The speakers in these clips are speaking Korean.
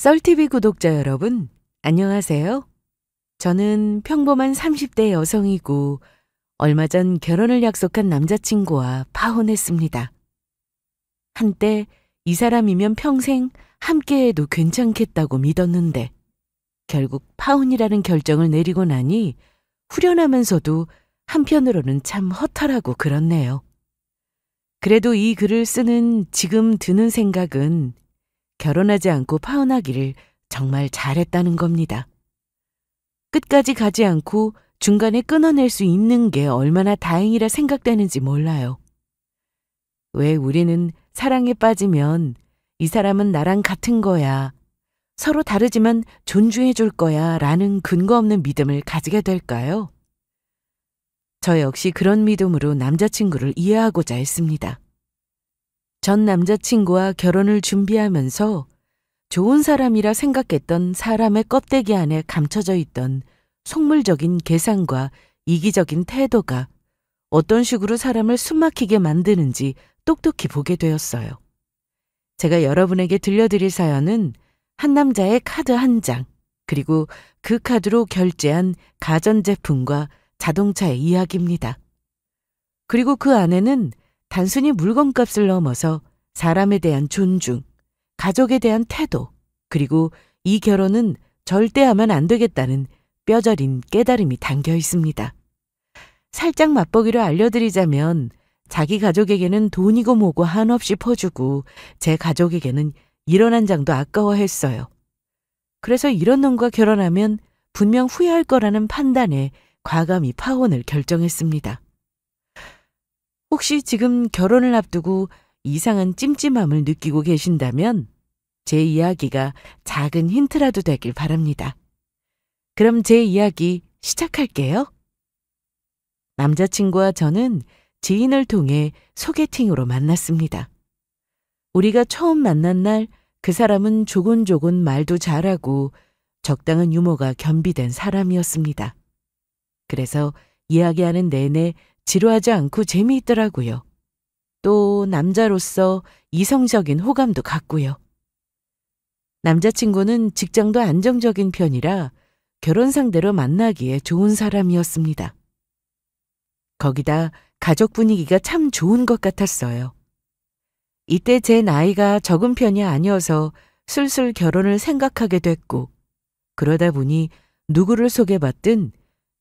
썰TV 구독자 여러분, 안녕하세요. 저는 평범한 30대 여성이고 얼마 전 결혼을 약속한 남자친구와 파혼했습니다. 한때 이 사람이면 평생 함께해도 괜찮겠다고 믿었는데 결국 파혼이라는 결정을 내리고 나니 후련하면서도 한편으로는 참 허탈하고 그렇네요. 그래도 이 글을 쓰는 지금 드는 생각은 결혼하지 않고 파혼하기를 정말 잘했다는 겁니다. 끝까지 가지 않고 중간에 끊어낼 수 있는 게 얼마나 다행이라 생각되는지 몰라요. 왜 우리는 사랑에 빠지면 이 사람은 나랑 같은 거야, 서로 다르지만 존중해 줄 거야 라는 근거 없는 믿음을 가지게 될까요? 저 역시 그런 믿음으로 남자친구를 이해하고자 했습니다. 전 남자친구와 결혼을 준비하면서 좋은 사람이라 생각했던 사람의 껍데기 안에 감춰져 있던 속물적인 계산과 이기적인 태도가 어떤 식으로 사람을 숨막히게 만드는지 똑똑히 보게 되었어요. 제가 여러분에게 들려드릴 사연은 한 남자의 카드 한 장, 그리고 그 카드로 결제한 가전제품과 자동차의 이야기입니다. 그리고 그 안에는 단순히 물건값을 넘어서 사람에 대한 존중, 가족에 대한 태도, 그리고 이 결혼은 절대 하면 안 되겠다는 뼈저린 깨달음이 담겨 있습니다. 살짝 맛보기로 알려드리자면 자기 가족에게는 돈이고 뭐고 한없이 퍼주고 제 가족에게는 1원 한 장도 아까워했어요. 그래서 이런 놈과 결혼하면 분명 후회할 거라는 판단에 과감히 파혼을 결정했습니다. 혹시 지금 결혼을 앞두고 이상한 찜찜함을 느끼고 계신다면 제 이야기가 작은 힌트라도 되길 바랍니다. 그럼 제 이야기 시작할게요. 남자친구와 저는 지인을 통해 소개팅으로 만났습니다. 우리가 처음 만난 날 그 사람은 조곤조곤 말도 잘하고 적당한 유머가 겸비된 사람이었습니다. 그래서 이야기하는 내내 지루하지 않고 재미있더라고요. 또 남자로서 이성적인 호감도 갖고요. 남자친구는 직장도 안정적인 편이라 결혼 상대로 만나기에 좋은 사람이었습니다. 거기다 가족 분위기가 참 좋은 것 같았어요. 이때 제 나이가 적은 편이 아니어서 슬슬 결혼을 생각하게 됐고, 그러다 보니 누구를 소개받든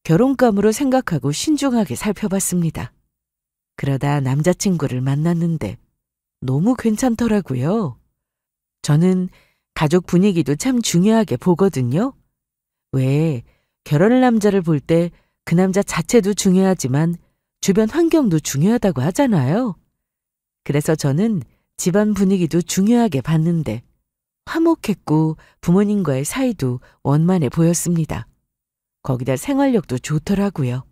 결혼감으로 생각하고 신중하게 살펴봤습니다. 그러다 남자친구를 만났는데 너무 괜찮더라고요. 저는 가족 분위기도 참 중요하게 보거든요. 왜 결혼할 남자를 볼 때 그 남자 자체도 중요하지만 주변 환경도 중요하다고 하잖아요. 그래서 저는 집안 분위기도 중요하게 봤는데 화목했고 부모님과의 사이도 원만해 보였습니다. 거기다 생활력도 좋더라고요.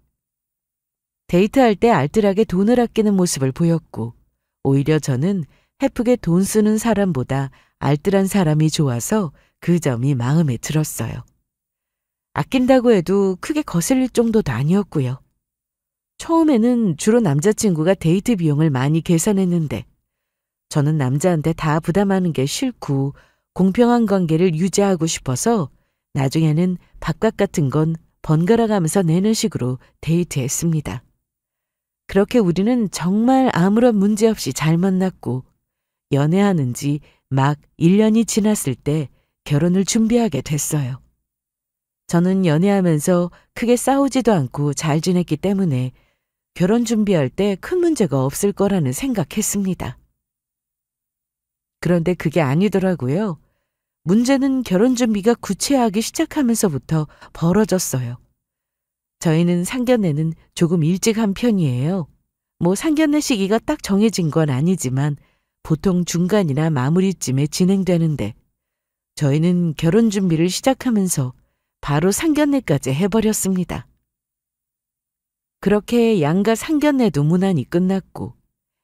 데이트할 때 알뜰하게 돈을 아끼는 모습을 보였고 오히려 저는 헤프게 돈 쓰는 사람보다 알뜰한 사람이 좋아서 그 점이 마음에 들었어요. 아낀다고 해도 크게 거슬릴 정도도 아니었고요. 처음에는 주로 남자친구가 데이트 비용을 많이 계산했는데 저는 남자한테 다 부담하는 게 싫고 공평한 관계를 유지하고 싶어서 나중에는 밥값 같은 건 번갈아 가면서 내는 식으로 데이트했습니다. 그렇게 우리는 정말 아무런 문제 없이 잘 만났고 연애하는 지 막 1년이 지났을 때 결혼을 준비하게 됐어요. 저는 연애하면서 크게 싸우지도 않고 잘 지냈기 때문에 결혼 준비할 때 큰 문제가 없을 거라는 생각했습니다. 그런데 그게 아니더라고요. 문제는 결혼 준비가 구체화하기 시작하면서부터 벌어졌어요. 저희는 상견례는 조금 일찍 한 편이에요. 뭐 상견례 시기가 딱 정해진 건 아니지만 보통 중간이나 마무리쯤에 진행되는데 저희는 결혼 준비를 시작하면서 바로 상견례까지 해버렸습니다. 그렇게 양가 상견례도 무난히 끝났고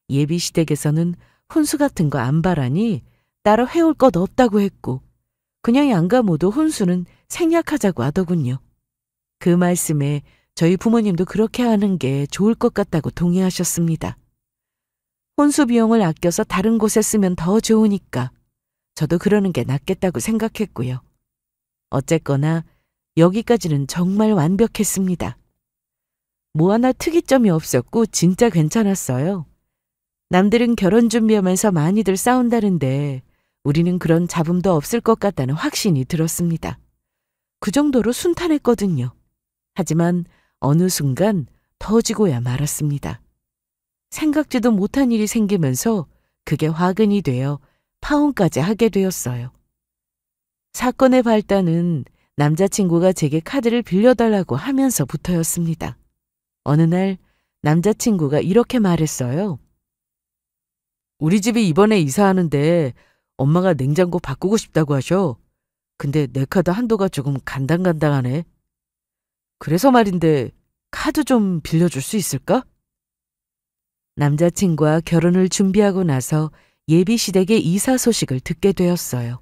예비 시댁에서는 혼수 같은 거 안 바라니 따로 해올 것 없다고 했고 그냥 양가 모두 혼수는 생략하자고 하더군요. 그 말씀에 저희 부모님도 그렇게 하는 게 좋을 것 같다고 동의하셨습니다. 혼수 비용을 아껴서 다른 곳에 쓰면 더 좋으니까 저도 그러는 게 낫겠다고 생각했고요. 어쨌거나 여기까지는 정말 완벽했습니다. 뭐 하나 특이점이 없었고 진짜 괜찮았어요. 남들은 결혼 준비하면서 많이들 싸운다는데 우리는 그런 잡음도 없을 것 같다는 확신이 들었습니다. 그 정도로 순탄했거든요. 하지만 어느 순간 터지고야 말았습니다. 생각지도 못한 일이 생기면서 그게 화근이 되어 파혼까지 하게 되었어요. 사건의 발단은 남자친구가 제게 카드를 빌려달라고 하면서부터였습니다. 어느 날 남자친구가 이렇게 말했어요. 우리 집에 이번에 이사하는데 엄마가 냉장고 바꾸고 싶다고 하셔. 근데 내 카드 한도가 조금 간당간당하네. 그래서 말인데 카드 좀 빌려줄 수 있을까? 남자친구와 결혼을 준비하고 나서 예비시댁의 이사 소식을 듣게 되었어요.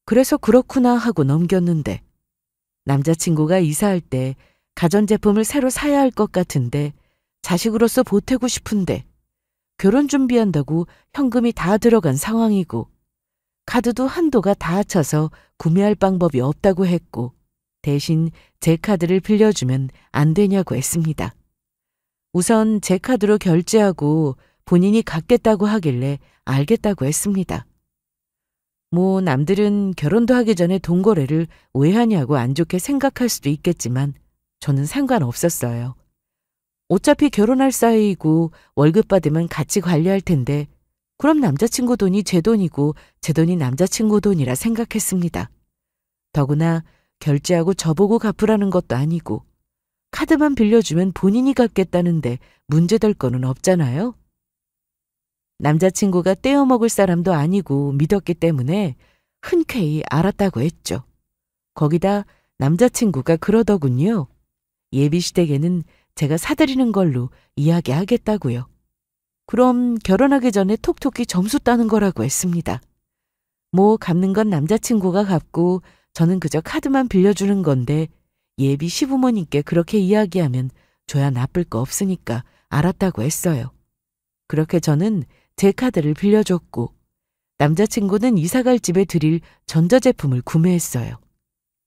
그래서 그렇구나 하고 넘겼는데 남자친구가 이사할 때 가전제품을 새로 사야 할 것 같은데 자식으로서 보태고 싶은데 결혼 준비한다고 현금이 다 들어간 상황이고 카드도 한도가 다 차서 구매할 방법이 없다고 했고 대신 제 카드를 빌려주면 안 되냐고 했습니다. 우선 제 카드로 결제하고 본인이 갚겠다고 하길래 알겠다고 했습니다. 뭐 남들은 결혼도 하기 전에 돈거래를 왜 하냐고 안 좋게 생각할 수도 있겠지만 저는 상관없었어요. 어차피 결혼할 사이이고 월급 받으면 같이 관리할 텐데 그럼 남자친구 돈이 제 돈이고 제 돈이 남자친구 돈이라 생각했습니다. 더구나 결제하고 저보고 갚으라는 것도 아니고 카드만 빌려주면 본인이 갚겠다는데 문제될 거는 없잖아요. 남자친구가 떼어먹을 사람도 아니고 믿었기 때문에 흔쾌히 알았다고 했죠. 거기다 남자친구가 그러더군요. 예비시댁에는 제가 사드리는 걸로 이야기하겠다고요. 그럼 결혼하기 전에 톡톡히 점수 따는 거라고 했습니다. 뭐 갚는 건 남자친구가 갚고 저는 그저 카드만 빌려주는 건데 예비 시부모님께 그렇게 이야기하면 줘야 나쁠 거 없으니까 알았다고 했어요. 그렇게 저는 제 카드를 빌려줬고 남자친구는 이사갈 집에 드릴 전자제품을 구매했어요.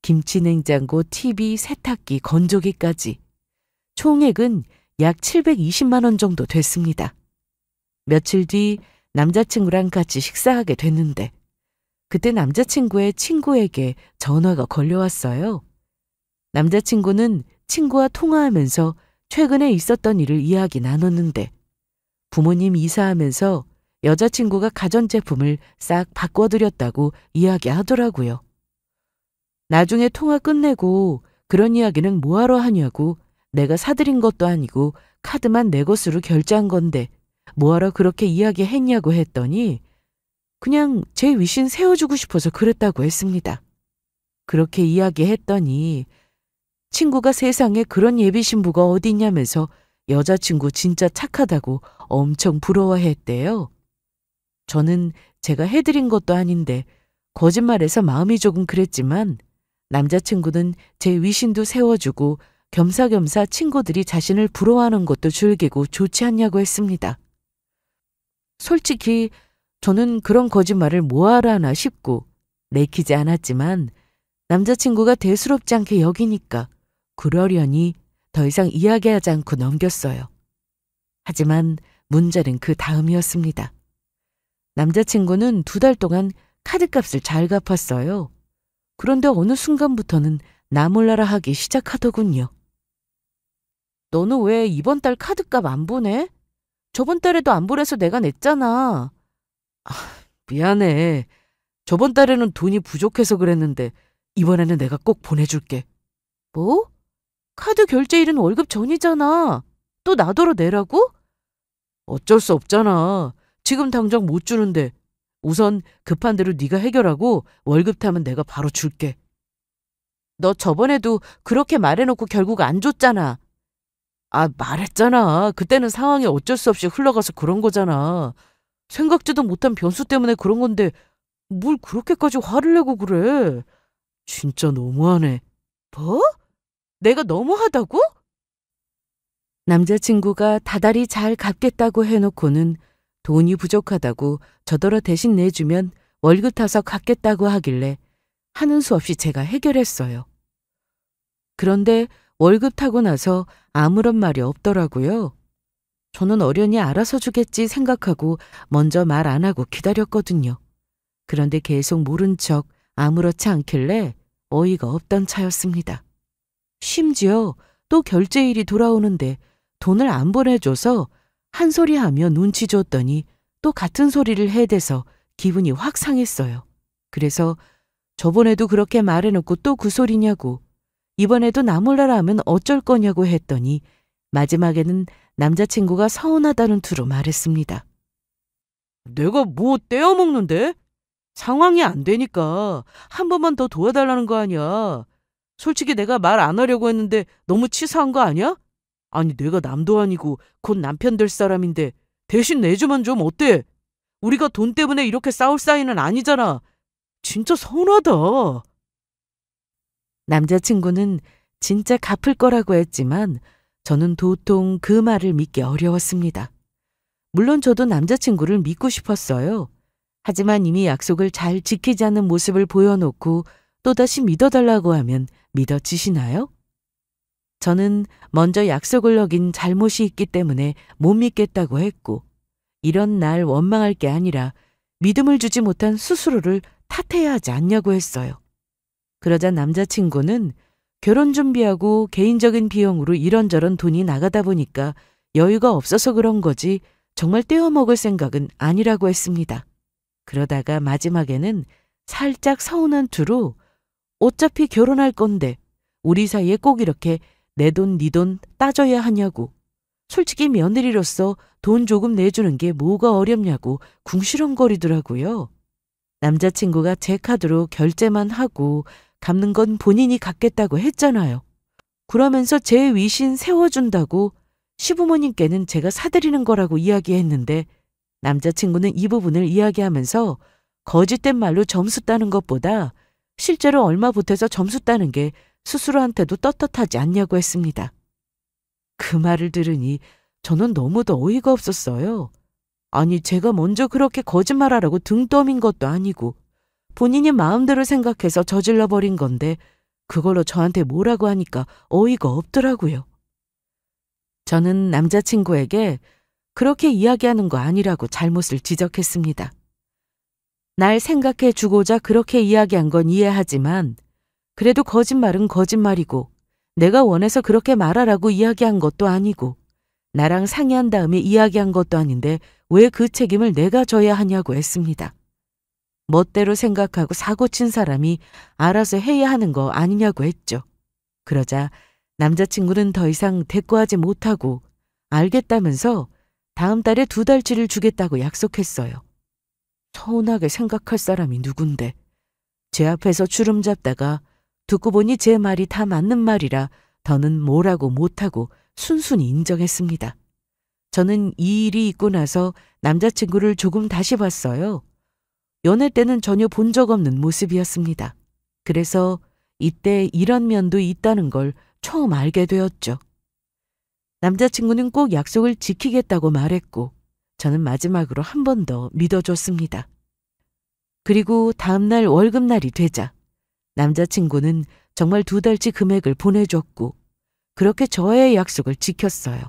김치냉장고, TV, 세탁기, 건조기까지. 총액은 약 720만 원 정도 됐습니다. 며칠 뒤 남자친구랑 같이 식사하게 됐는데 그때 남자친구의 친구에게 전화가 걸려왔어요. 남자친구는 친구와 통화하면서 최근에 있었던 일을 이야기 나눴는데 부모님 이사하면서 여자친구가 가전제품을 싹 바꿔드렸다고 이야기하더라고요. 나중에 통화 끝내고 그런 이야기는 뭐하러 하냐고 내가 사드린 것도 아니고 카드만 내 것으로 결제한 건데 뭐하러 그렇게 이야기했냐고 했더니 그냥 제 위신 세워주고 싶어서 그랬다고 했습니다. 그렇게 이야기했더니 친구가 세상에 그런 예비 신부가 어디 있냐면서 여자친구 진짜 착하다고 엄청 부러워했대요. 저는 제가 해드린 것도 아닌데 거짓말해서 마음이 조금 그랬지만 남자친구는 제 위신도 세워주고 겸사겸사 친구들이 자신을 부러워하는 것도 즐기고 좋지 않냐고 했습니다. 솔직히 저는 그런 거짓말을 뭐하러 하나 싶고 내키지 않았지만 남자친구가 대수롭지 않게 여기니까 그러려니 더 이상 이야기하지 않고 넘겼어요. 하지만 문제는 그 다음이었습니다. 남자친구는 2달 동안 카드값을 잘 갚았어요. 그런데 어느 순간부터는 나 몰라라 하기 시작하더군요. 너는 왜 이번 달 카드값 안 보내? 저번 달에도 안 보내서 내가 냈잖아. 미안해. 저번 달에는 돈이 부족해서 그랬는데 이번에는 내가 꼭 보내줄게. 뭐? 카드 결제일은 월급 전이잖아. 또 나더러 내라고? 어쩔 수 없잖아. 지금 당장 못 주는데 우선 급한 대로 네가 해결하고 월급 타면 내가 바로 줄게. 너 저번에도 그렇게 말해놓고 결국 안 줬잖아. 말했잖아. 그때는 상황이 어쩔 수 없이 흘러가서 그런 거잖아. 생각지도 못한 변수 때문에 그런 건데 뭘 그렇게까지 화를 내고 그래. 진짜 너무하네. 뭐? 내가 너무하다고? 남자친구가 다달이 잘 갚겠다고 해놓고는 돈이 부족하다고 저더러 대신 내주면 월급 타서 갚겠다고 하길래 하는 수 없이 제가 해결했어요. 그런데 월급 타고 나서 아무런 말이 없더라고요. 저는 어련히 알아서 주겠지 생각하고 먼저 말 안 하고 기다렸거든요. 그런데 계속 모른 척 아무렇지 않길래 어이가 없던 차였습니다. 심지어 또 결제일이 돌아오는데 돈을 안 보내줘서 한 소리 하며 눈치 줬더니 또 같은 소리를 해대서 기분이 확 상했어요. 그래서 저번에도 그렇게 말해놓고 또 그 소리냐고, 이번에도 나 몰라라 하면 어쩔 거냐고 했더니 마지막에는 남자친구가 서운하다는 투로 말했습니다. 내가 뭐 떼어먹는데? 상황이 안 되니까 한 번만 더 도와달라는 거 아니야. 솔직히 내가 말 안 하려고 했는데 너무 치사한 거 아니야? 아니 내가 남도 아니고 곧 남편 될 사람인데 대신 내주면 좀 어때? 우리가 돈 때문에 이렇게 싸울 사이는 아니잖아. 진짜 서운하다. 남자친구는 진짜 갚을 거라고 했지만 저는 도통 그 말을 믿기 어려웠습니다. 물론 저도 남자친구를 믿고 싶었어요. 하지만 이미 약속을 잘 지키지 않는 모습을 보여놓고 또다시 믿어달라고 하면 믿어지시나요? 저는 먼저 약속을 어긴 잘못이 있기 때문에 못 믿겠다고 했고, 이런 날 원망할 게 아니라 믿음을 주지 못한 스스로를 탓해야 하지 않냐고 했어요. 그러자 남자친구는 결혼 준비하고 개인적인 비용으로 이런저런 돈이 나가다 보니까 여유가 없어서 그런 거지 정말 떼어먹을 생각은 아니라고 했습니다. 그러다가 마지막에는 살짝 서운한 투로 어차피 결혼할 건데 우리 사이에 꼭 이렇게 내 돈, 네 돈 따져야 하냐고, 솔직히 며느리로서 돈 조금 내주는 게 뭐가 어렵냐고 궁시렁거리더라고요. 남자친구가 제 카드로 결제만 하고 갚는 건 본인이 갚겠다고 했잖아요. 그러면서 제 위신 세워준다고 시부모님께는 제가 사드리는 거라고 이야기했는데 남자친구는 이 부분을 이야기하면서 거짓된 말로 점수 따는 것보다 실제로 얼마 보태서 점수 따는 게 스스로한테도 떳떳하지 않냐고 했습니다. 그 말을 들으니 저는 너무도 어이가 없었어요. 아니 제가 먼저 그렇게 거짓말하라고 등 떠민 것도 아니고 본인이 마음대로 생각해서 저질러버린 건데 그걸로 저한테 뭐라고 하니까 어이가 없더라고요. 저는 남자친구에게 그렇게 이야기하는 거 아니라고 잘못을 지적했습니다. 날 생각해 주고자 그렇게 이야기한 건 이해하지만 그래도 거짓말은 거짓말이고 내가 원해서 그렇게 말하라고 이야기한 것도 아니고 나랑 상의한 다음에 이야기한 것도 아닌데 왜 그 책임을 내가 져야 하냐고 했습니다. 멋대로 생각하고 사고 친 사람이 알아서 해야 하는 거 아니냐고 했죠. 그러자 남자친구는 더 이상 대꾸하지 못하고 알겠다면서 다음 달에 2달치를 주겠다고 약속했어요. 서운하게 생각할 사람이 누군데. 제 앞에서 주름 잡다가 듣고 보니 제 말이 다 맞는 말이라 더는 뭐라고 못하고 순순히 인정했습니다. 저는 이 일이 있고 나서 남자친구를 조금 다시 봤어요. 연애 때는 전혀 본 적 없는 모습이었습니다. 그래서 이때 이런 면도 있다는 걸 처음 알게 되었죠. 남자친구는 꼭 약속을 지키겠다고 말했고 저는 마지막으로 한 번 더 믿어줬습니다. 그리고 다음날 월급날이 되자 남자친구는 정말 2달치 금액을 보내줬고 그렇게 저의 약속을 지켰어요.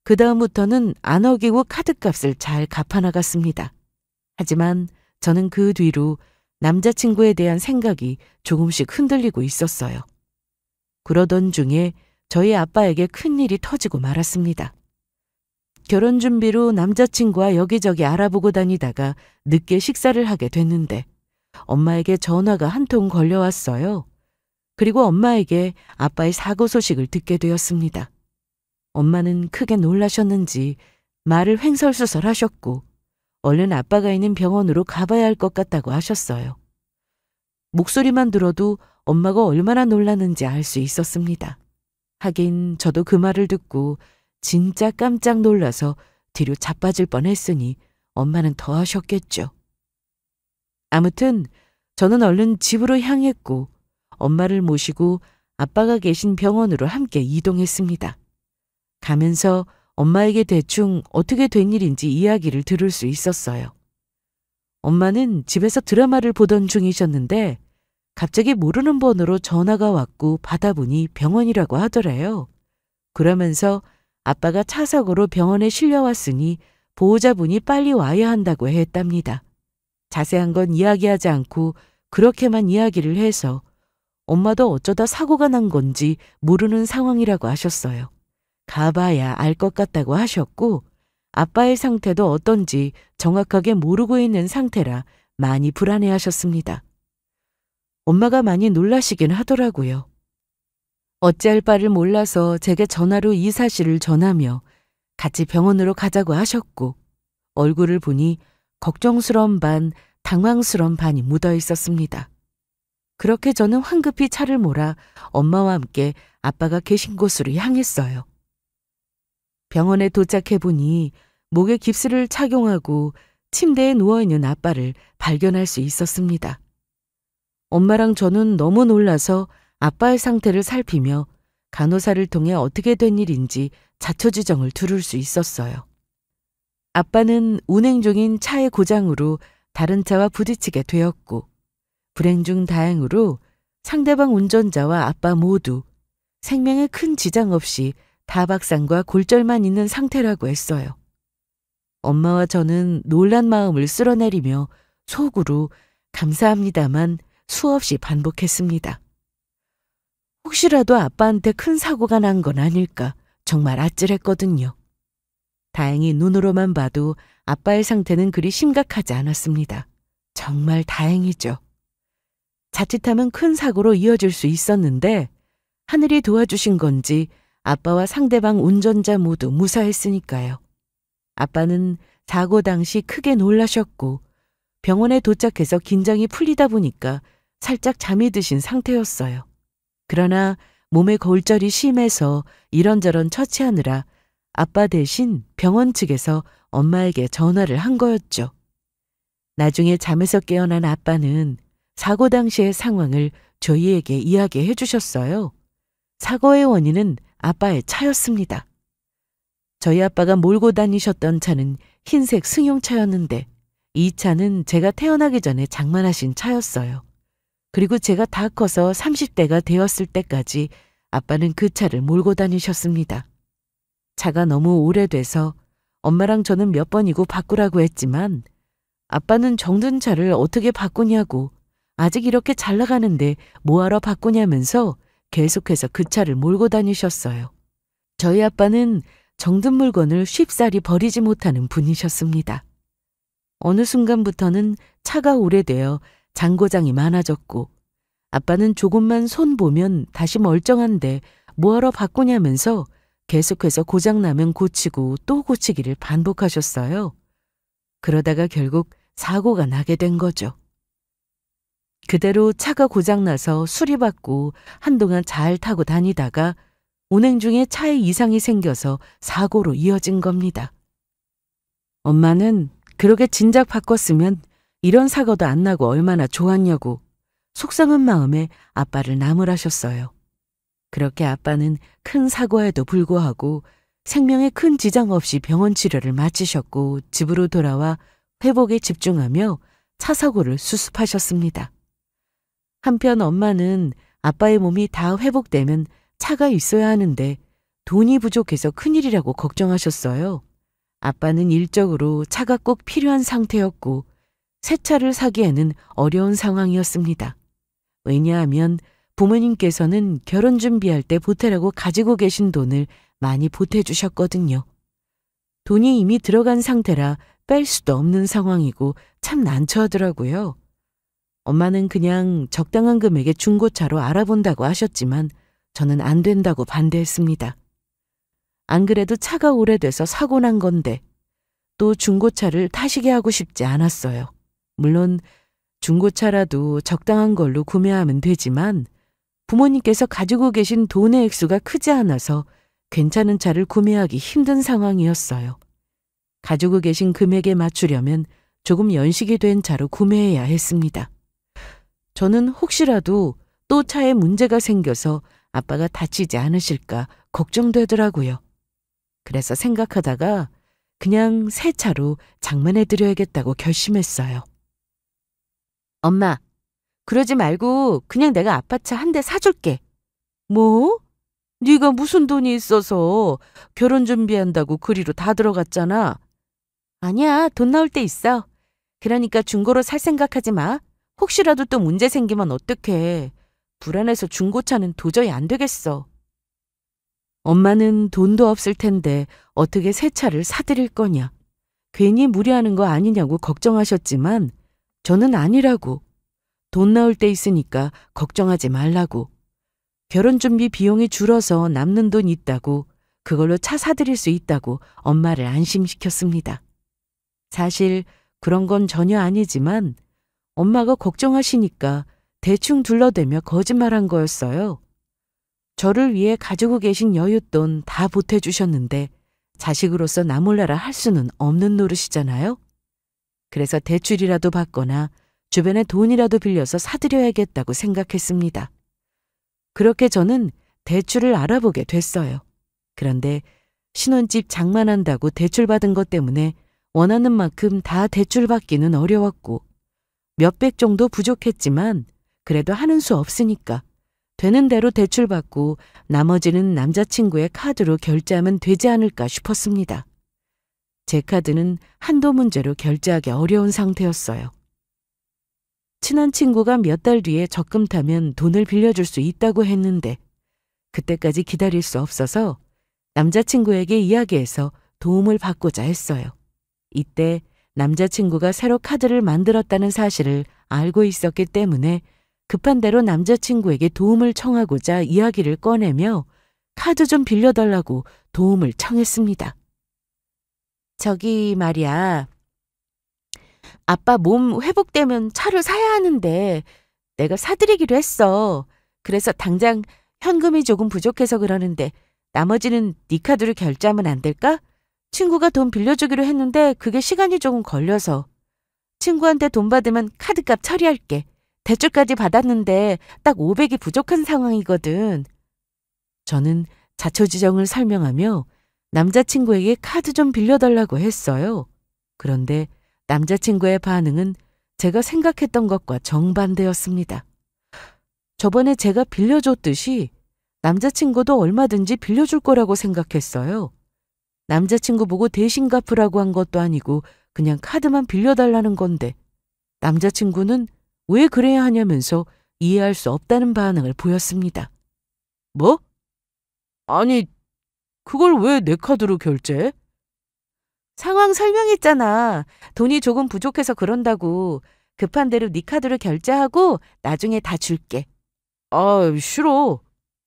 그 다음부터는 안 어기고 카드값을 잘 갚아나갔습니다. 하지만 저는 그 뒤로 남자친구에 대한 생각이 조금씩 흔들리고 있었어요. 그러던 중에 저희 아빠에게 큰일이 터지고 말았습니다. 결혼 준비로 남자친구와 여기저기 알아보고 다니다가 늦게 식사를 하게 됐는데 엄마에게 전화가 한 통 걸려왔어요. 그리고 엄마에게 아빠의 사고 소식을 듣게 되었습니다. 엄마는 크게 놀라셨는지 말을 횡설수설하셨고 얼른 아빠가 있는 병원으로 가봐야 할 것 같다고 하셨어요. 목소리만 들어도 엄마가 얼마나 놀랐는지 알 수 있었습니다. 하긴 저도 그 말을 듣고 진짜 깜짝 놀라서 뒤로 자빠질 뻔했으니 엄마는 더 하셨겠죠. 아무튼 저는 얼른 집으로 향했고 엄마를 모시고 아빠가 계신 병원으로 함께 이동했습니다. 가면서 엄마에게 대충 어떻게 된 일인지 이야기를 들을 수 있었어요. 엄마는 집에서 드라마를 보던 중이셨는데 갑자기 모르는 번호로 전화가 왔고 받아보니 병원이라고 하더래요. 그러면서 아빠가 차 사고로 병원에 실려왔으니 보호자분이 빨리 와야 한다고 했답니다. 자세한 건 이야기하지 않고 그렇게만 이야기를 해서 엄마도 어쩌다 사고가 난 건지 모르는 상황이라고 하셨어요. 가봐야 알 것 같다고 하셨고 아빠의 상태도 어떤지 정확하게 모르고 있는 상태라 많이 불안해하셨습니다. 엄마가 많이 놀라시긴 하더라고요. 어찌할 바를 몰라서 제게 전화로 이 사실을 전하며 같이 병원으로 가자고 하셨고 얼굴을 보니 걱정스러운 반, 당황스러운 반이 묻어 있었습니다. 그렇게 저는 황급히 차를 몰아 엄마와 함께 아빠가 계신 곳으로 향했어요. 병원에 도착해 보니 목에 깁스를 착용하고 침대에 누워있는 아빠를 발견할 수 있었습니다. 엄마랑 저는 너무 놀라서 아빠의 상태를 살피며 간호사를 통해 어떻게 된 일인지 자초지정을 들을 수 있었어요. 아빠는 운행 중인 차의 고장으로 다른 차와 부딪히게 되었고 불행 중 다행으로 상대방 운전자와 아빠 모두 생명에 큰 지장 없이 다박상과 골절만 있는 상태라고 했어요. 엄마와 저는 놀란 마음을 쓸어내리며 속으로 감사합니다만 수없이 반복했습니다. 혹시라도 아빠한테 큰 사고가 난 건 아닐까 정말 아찔했거든요. 다행히 눈으로만 봐도 아빠의 상태는 그리 심각하지 않았습니다. 정말 다행이죠. 자칫하면 큰 사고로 이어질 수 있었는데 하늘이 도와주신 건지 아빠와 상대방 운전자 모두 무사했으니까요. 아빠는 사고 당시 크게 놀라셨고 병원에 도착해서 긴장이 풀리다 보니까 살짝 잠이 드신 상태였어요. 그러나 몸에 골절이 심해서 이런저런 처치하느라 아빠 대신 병원 측에서 엄마에게 전화를 한 거였죠. 나중에 잠에서 깨어난 아빠는 사고 당시의 상황을 저희에게 이야기해 주셨어요. 사고의 원인은 아빠의 차였습니다. 저희 아빠가 몰고 다니셨던 차는 흰색 승용차였는데 이 차는 제가 태어나기 전에 장만하신 차였어요. 그리고 제가 다 커서 30대가 되었을 때까지 아빠는 그 차를 몰고 다니셨습니다. 차가 너무 오래돼서 엄마랑 저는 몇 번이고 바꾸라고 했지만 아빠는 정든 차를 어떻게 바꾸냐고 아직 이렇게 잘 나가는데 뭐하러 바꾸냐면서 계속해서 그 차를 몰고 다니셨어요. 저희 아빠는 정든 물건을 쉽사리 버리지 못하는 분이셨습니다. 어느 순간부터는 차가 오래되어 장고장이 많아졌고 아빠는 조금만 손 보면 다시 멀쩡한데 뭐하러 바꾸냐면서 계속해서 고장나면 고치고 또 고치기를 반복하셨어요. 그러다가 결국 사고가 나게 된 거죠. 그대로 차가 고장나서 수리받고 한동안 잘 타고 다니다가 운행 중에 차에 이상이 생겨서 사고로 이어진 겁니다. 엄마는 그렇게 진작 바꿨으면 이런 사고도 안 나고 얼마나 좋았냐고 속상한 마음에 아빠를 나무라셨어요. 그렇게 아빠는 큰 사고에도 불구하고 생명에 큰 지장 없이 병원 치료를 마치셨고 집으로 돌아와 회복에 집중하며 차 사고를 수습하셨습니다. 한편 엄마는 아빠의 몸이 다 회복되면 차가 있어야 하는데 돈이 부족해서 큰일이라고 걱정하셨어요. 아빠는 일적으로 차가 꼭 필요한 상태였고 새 차를 사기에는 어려운 상황이었습니다. 왜냐하면 부모님께서는 결혼 준비할 때 보태라고 가지고 계신 돈을 많이 보태주셨거든요. 돈이 이미 들어간 상태라 뺄 수도 없는 상황이고 참 난처하더라고요. 엄마는 그냥 적당한 금액의 중고차로 알아본다고 하셨지만 저는 안 된다고 반대했습니다. 안 그래도 차가 오래돼서 사고 난 건데 또 중고차를 타시게 하고 싶지 않았어요. 물론 중고차라도 적당한 걸로 구매하면 되지만 부모님께서 가지고 계신 돈의 액수가 크지 않아서 괜찮은 차를 구매하기 힘든 상황이었어요. 가지고 계신 금액에 맞추려면 조금 연식이 된 차로 구매해야 했습니다. 저는 혹시라도 또 차에 문제가 생겨서 아빠가 다치지 않으실까 걱정되더라고요. 그래서 생각하다가 그냥 새 차로 장만해 드려야겠다고 결심했어요. 엄마, 그러지 말고 그냥 내가 아파트 한 대 사줄게. 뭐? 네가 무슨 돈이 있어서 결혼 준비한다고 그리로 다 들어갔잖아. 아니야, 돈 나올 때 있어. 그러니까 중고로 살 생각하지 마. 혹시라도 또 문제 생기면 어떡해. 불안해서 중고차는 도저히 안 되겠어. 엄마는 돈도 없을 텐데 어떻게 새 차를 사드릴 거냐. 괜히 무리하는 거 아니냐고 걱정하셨지만 저는 아니라고. 돈 나올 때 있으니까 걱정하지 말라고. 결혼 준비 비용이 줄어서 남는 돈 있다고, 그걸로 차 사드릴 수 있다고 엄마를 안심시켰습니다. 사실 그런 건 전혀 아니지만 엄마가 걱정하시니까 대충 둘러대며 거짓말한 거였어요. 저를 위해 가지고 계신 여윳돈 다 보태주셨는데 자식으로서 나 몰라라 할 수는 없는 노릇이잖아요. 그래서 대출이라도 받거나 주변에 돈이라도 빌려서 사드려야겠다고 생각했습니다. 그렇게 저는 대출을 알아보게 됐어요. 그런데 신혼집 장만한다고 대출받은 것 때문에 원하는 만큼 다 대출받기는 어려웠고 몇백 정도 부족했지만 그래도 하는 수 없으니까 되는 대로 대출받고 나머지는 남자친구의 카드로 결제하면 되지 않을까 싶었습니다. 제 카드는 한도 문제로 결제하기 어려운 상태였어요. 친한 친구가 몇 달 뒤에 적금 타면 돈을 빌려줄 수 있다고 했는데 그때까지 기다릴 수 없어서 남자친구에게 이야기해서 도움을 받고자 했어요. 이때 남자친구가 새로 카드를 만들었다는 사실을 알고 있었기 때문에 급한 대로 남자친구에게 도움을 청하고자 이야기를 꺼내며 카드 좀 빌려달라고 도움을 청했습니다. 저기 말이야. 아빠 몸 회복되면 차를 사야 하는데 내가 사드리기로 했어. 그래서 당장 현금이 조금 부족해서 그러는데 나머지는 네 카드로 결제하면 안 될까? 친구가 돈 빌려주기로 했는데 그게 시간이 조금 걸려서. 친구한테 돈 받으면 카드값 처리할게. 대출까지 받았는데 딱 500이 부족한 상황이거든. 저는 자초지정을 설명하며 남자친구에게 카드 좀 빌려달라고 했어요. 그런데 남자친구의 반응은 제가 생각했던 것과 정반대였습니다. 저번에 제가 빌려줬듯이 남자친구도 얼마든지 빌려줄 거라고 생각했어요. 남자친구 보고 대신 갚으라고 한 것도 아니고 그냥 카드만 빌려달라는 건데 남자친구는 왜 그래야 하냐면서 이해할 수 없다는 반응을 보였습니다. 뭐? 아니, 그걸 왜 내 카드로 결제해? 상황 설명했잖아. 돈이 조금 부족해서 그런다고. 급한 대로 네 카드로 결제하고 나중에 다 줄게. 아, 싫어.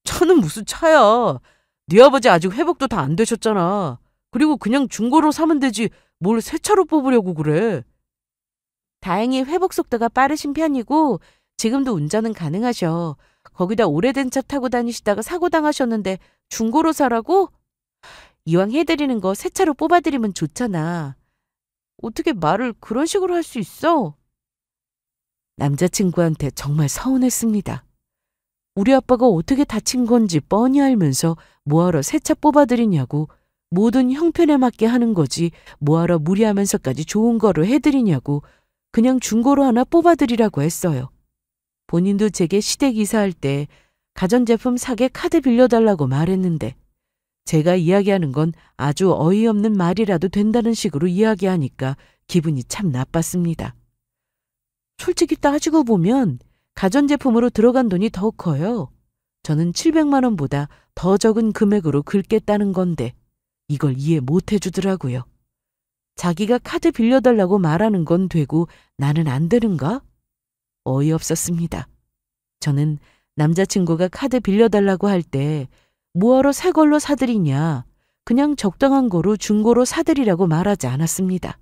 차는 무슨 차야. 네 아버지 아직 회복도 다 안 되셨잖아. 그리고 그냥 중고로 사면 되지 뭘 새 차로 뽑으려고 그래. 다행히 회복 속도가 빠르신 편이고 지금도 운전은 가능하셔. 거기다 오래된 차 타고 다니시다가 사고 당하셨는데 중고로 사라고? 이왕 해드리는 거 새 차로 뽑아드리면 좋잖아. 어떻게 말을 그런 식으로 할 수 있어? 남자친구한테 정말 서운했습니다. 우리 아빠가 어떻게 다친 건지 뻔히 알면서 뭐하러 새 차 뽑아드리냐고, 모든 형편에 맞게 하는 거지 뭐하러 무리하면서까지 좋은 거로 해드리냐고 그냥 중고로 하나 뽑아드리라고 했어요. 본인도 제게 시댁 이사할 때 가전제품 사게 카드 빌려달라고 말했는데 제가 이야기하는 건 아주 어이없는 말이라도 된다는 식으로 이야기하니까 기분이 참 나빴습니다. 솔직히 따지고 보면 가전제품으로 들어간 돈이 더 커요. 저는 700만 원보다 더 적은 금액으로 긁겠다는 건데 이걸 이해 못 해주더라고요. 자기가 카드 빌려달라고 말하는 건 되고 나는 안 되는가? 어이없었습니다. 저는 남자친구가 카드 빌려달라고 할 때 뭐하러 새 걸로 사드리냐, 그냥 적당한 거로 중고로 사드리라고 말하지 않았습니다.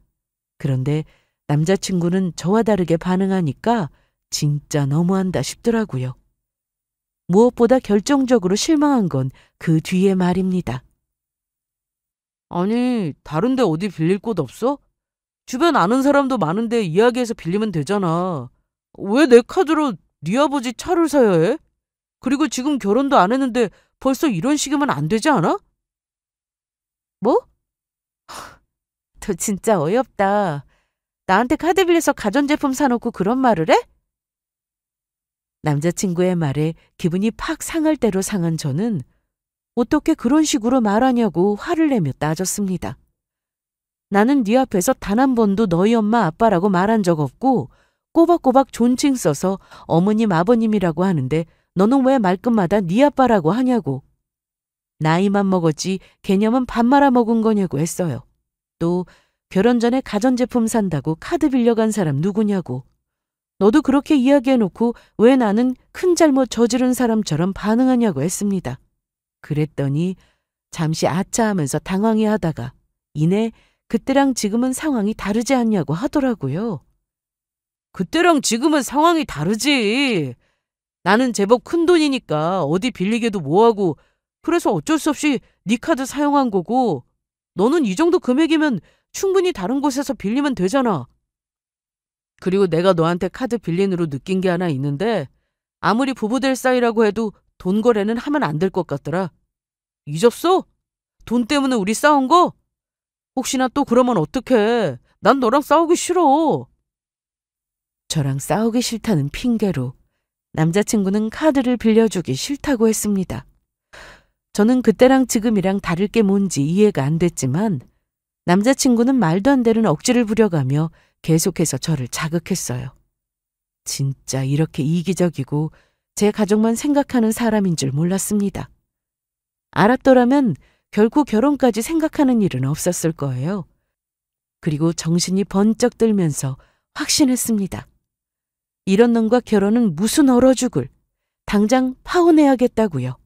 그런데 남자친구는 저와 다르게 반응하니까 진짜 너무한다 싶더라고요. 무엇보다 결정적으로 실망한 건 그 뒤의 말입니다. 아니, 다른데 어디 빌릴 곳 없어? 주변 아는 사람도 많은데 이야기해서 빌리면 되잖아. 왜 내 카드로 네 아버지 차를 사야 해? 그리고 지금 결혼도 안 했는데 벌써 이런 식이면 안 되지 않아? 뭐? 너 진짜 어이없다. 나한테 카드 빌려서 가전제품 사놓고 그런 말을 해? 남자친구의 말에 기분이 팍 상할 대로 상한 저는 어떻게 그런 식으로 말하냐고 화를 내며 따졌습니다. 나는 네 앞에서 단 한 번도 너희 엄마 아빠라고 말한 적 없고 꼬박꼬박 존칭 써서 어머님 아버님이라고 하는데 너는 왜 말끝마다 네 아빠라고 하냐고. 나이만 먹었지 개념은 밥 말아 먹은 거냐고 했어요. 또 결혼 전에 가전제품 산다고 카드 빌려간 사람 누구냐고. 너도 그렇게 이야기해놓고 왜 나는 큰 잘못 저지른 사람처럼 반응하냐고 했습니다. 그랬더니 잠시 아차 하면서 당황해하다가 이내 그때랑 지금은 상황이 다르지 않냐고 하더라고요. 그때랑 지금은 상황이 다르지. 나는 제법 큰돈이니까 어디 빌리게도 뭐하고 그래서 어쩔 수 없이 네 카드 사용한 거고 너는 이 정도 금액이면 충분히 다른 곳에서 빌리면 되잖아. 그리고 내가 너한테 카드 빌린으로 느낀 게 하나 있는데 아무리 부부될 사이라고 해도 돈 거래는 하면 안 될 것 같더라. 잊었어? 돈 때문에 우리 싸운 거? 혹시나 또 그러면 어떡해. 난 너랑 싸우기 싫어. 저랑 싸우기 싫다는 핑계로 남자친구는 카드를 빌려주기 싫다고 했습니다. 저는 그때랑 지금이랑 다를 게 뭔지 이해가 안 됐지만 남자친구는 말도 안 되는 억지를 부려가며 계속해서 저를 자극했어요. 진짜 이렇게 이기적이고 제 가족만 생각하는 사람인 줄 몰랐습니다. 알았더라면 결코 결혼까지 생각하는 일은 없었을 거예요. 그리고 정신이 번쩍 들면서 확신했습니다. 이런 놈과 결혼은 무슨 얼어 죽을, 당장 파혼해야겠다고요.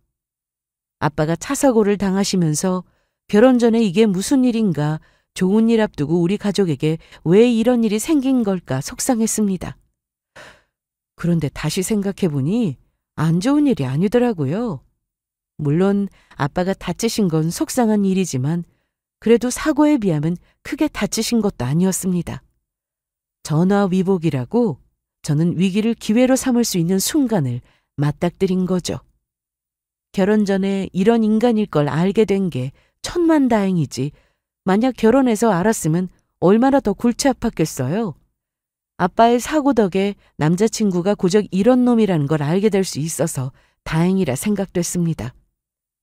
아빠가 차 사고를 당하시면서 결혼 전에 이게 무슨 일인가, 좋은 일 앞두고 우리 가족에게 왜 이런 일이 생긴 걸까 속상했습니다. 그런데 다시 생각해보니 안 좋은 일이 아니더라고요. 물론 아빠가 다치신 건 속상한 일이지만 그래도 사고에 비하면 크게 다치신 것도 아니었습니다. 전화위복이라고 저는 위기를 기회로 삼을 수 있는 순간을 맞닥뜨린 거죠. 결혼 전에 이런 인간일 걸 알게 된 게 천만다행이지 만약 결혼해서 알았으면 얼마나 더 골치 아팠겠어요. 아빠의 사고 덕에 남자친구가 고작 이런 놈이라는 걸 알게 될 수 있어서 다행이라 생각됐습니다.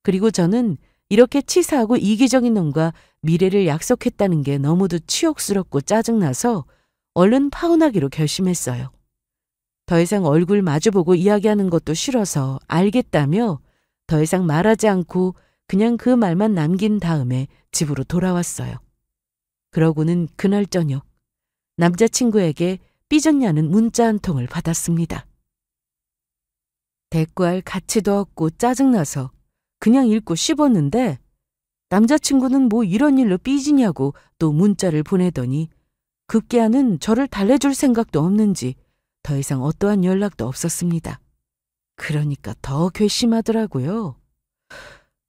그리고 저는 이렇게 치사하고 이기적인 놈과 미래를 약속했다는 게 너무도 치욕스럽고 짜증나서 얼른 파혼하기로 결심했어요. 더 이상 얼굴 마주보고 이야기하는 것도 싫어서 알겠다며 더 이상 말하지 않고 그냥 그 말만 남긴 다음에 집으로 돌아왔어요. 그러고는 그날 저녁 남자친구에게 삐졌냐는 문자 한 통을 받았습니다. 대꾸할 가치도 없고 짜증나서 그냥 읽고 씹었는데 남자친구는 뭐 이런 일로 삐지냐고 또 문자를 보내더니 급기야는 저를 달래줄 생각도 없는지 더 이상 어떠한 연락도 없었습니다. 그러니까 더 괘씸하더라고요.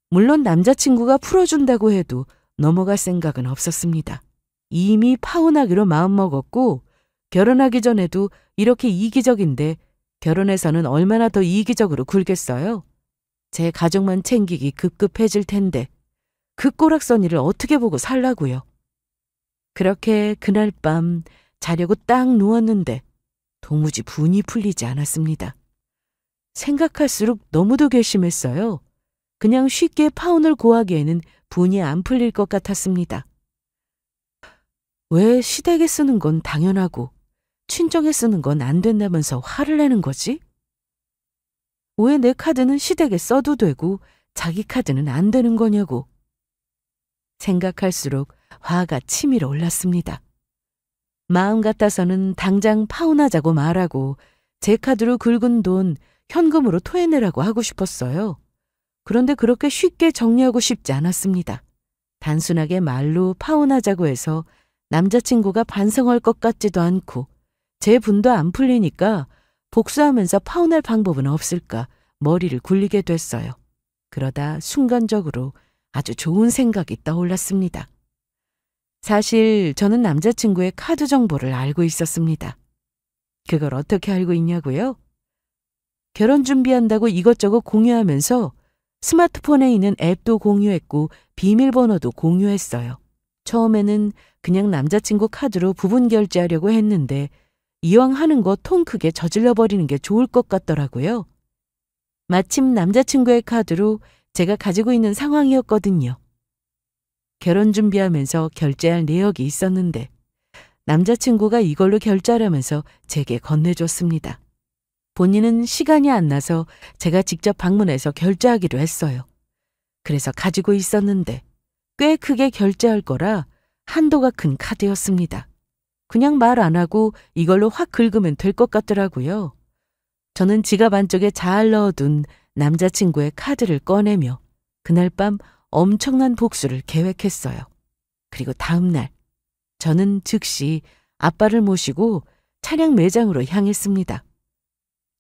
물론 남자친구가 풀어준다고 해도 넘어갈 생각은 없었습니다. 이미 파혼하기로 마음먹었고 결혼하기 전에도 이렇게 이기적인데 결혼해서는 얼마나 더 이기적으로 굴겠어요. 제 가족만 챙기기 급급해질 텐데 그 꼬락서니를 어떻게 보고 살라고요. 그렇게 그날 밤 자려고 딱 누웠는데 도무지 분이 풀리지 않았습니다. 생각할수록 너무도 괘씸했어요. 그냥 쉽게 파혼을 고하기에는 분이 안 풀릴 것 같았습니다. 왜 시댁에 쓰는 건 당연하고 친정에 쓰는 건 안 된다면서 화를 내는 거지? 왜 내 카드는 시댁에 써도 되고 자기 카드는 안 되는 거냐고. 생각할수록 화가 치밀어 올랐습니다. 마음 같아서는 당장 파혼하자고 말하고 제 카드로 긁은 돈 현금으로 토해내라고 하고 싶었어요. 그런데 그렇게 쉽게 정리하고 싶지 않았습니다. 단순하게 말로 파혼하자고 해서 남자친구가 반성할 것 같지도 않고 제 분도 안 풀리니까 복수하면서 파혼할 방법은 없을까 머리를 굴리게 됐어요. 그러다 순간적으로 아주 좋은 생각이 떠올랐습니다. 사실 저는 남자친구의 카드 정보를 알고 있었습니다. 그걸 어떻게 알고 있냐고요? 결혼 준비한다고 이것저것 공유하면서 스마트폰에 있는 앱도 공유했고 비밀번호도 공유했어요. 처음에는 그냥 남자친구 카드로 부분 결제하려고 했는데 이왕 하는 거 통 크게 저질러 버리는 게 좋을 것 같더라고요. 마침 남자친구의 카드로 제가 가지고 있는 상황이었거든요. 결혼 준비하면서 결제할 내역이 있었는데 남자친구가 이걸로 결제하려면서 제게 건네줬습니다. 본인은 시간이 안 나서 제가 직접 방문해서 결제하기로 했어요. 그래서 가지고 있었는데 꽤 크게 결제할 거라 한도가 큰 카드였습니다. 그냥 말 안 하고 이걸로 확 긁으면 될 것 같더라고요. 저는 지갑 안쪽에 잘 넣어둔 남자친구의 카드를 꺼내며 그날 밤 엄청난 복수를 계획했어요. 그리고 다음 날 저는 즉시 아빠를 모시고 차량 매장으로 향했습니다.